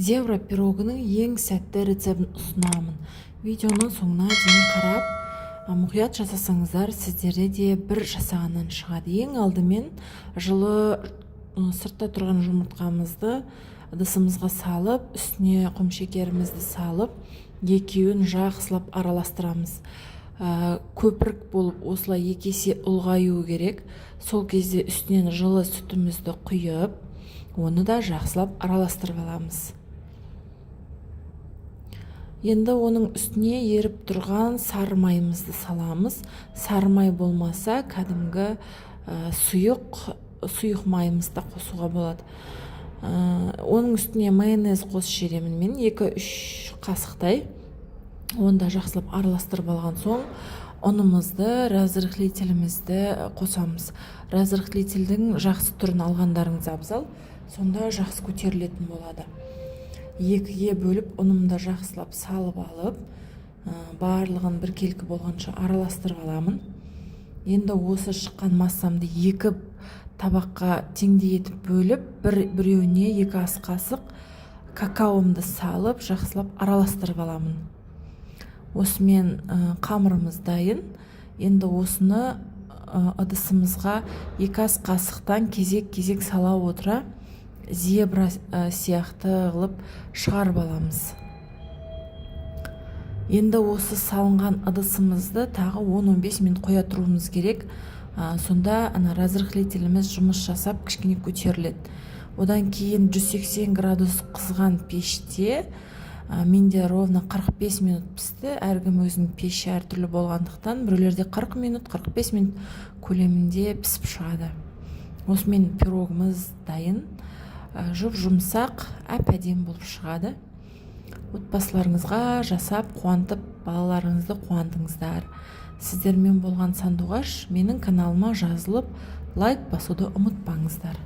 Зебра пирогының ең сәтті рецептін ұсынамын. Видеоны соңына дейін қарап, мұқият жасасаңыздар, сіздерде де бір жасағаннан шығады. Ең алдымен жылы сыртта тұрған жұмыртқамызды ыдысымызға салып, үстіне құмшекерімізді салып, екеуін жақсылап араластырамыз. Көпірік болып осылай екі есе ұлғаю керек. Сол кезде үстінен жылы сүтімізді құйып, оны да жақсылап араластырып аламыз. Енді оның үстіне еріп тұрған сары майымызды саламыз. Сары май болмаса, кәдімгі сұйық майымызды да қосуға болады. Оның үстіне майонез қосып жіберемін мен 2-3 қасықтай. Оны да жақсылап араластырып алған соң, ұнымызды, разрыхлителімізді қосамыз. Разрыхлителдің жақсы түрін алғандарыңыз абзал, сонда жақсы көтерілетін болады. Екіге бөліп, ұнымды жақсылап салып алып, барлығын бір келкі болғанша араластырып аламын. Енді осы шыққан массамды екі табаққа теңдей етіп бөліп, біреуіне 2 ас қасық какаомды салып, жақсылап араластырып аламын. Осымен қамырымыз дайын. Енді осыны ыдысымызға 2 ас қасықтан кезек-кезек сала отыра, зебра сияқты қылып шығарып аламыз. Енді осы салынған ыдысымызды тағы 10-15 минут қоя тұруымыз керек. Сонда разрыхлителіміз жұмыс жасап кішкене көтеріледі. Одан кейін 180 градус қызған пеште менде ровно 45 минут пісті. Әркім өзінің пеші әртүрлі болғандықтан, біреулерде 40 минут, 45 минут көлемінде пісіп шығады. Осымен пирогымыз дайын. Жұмсақ, әп-әдемі болып шығады. Отбасыларыңызға жасап, қуантып, балаларыңызды қуантыңыздар. Сіздермен болған сандуғаш менің каналыма жазылып, лайк басуды ұмытпаңыздар.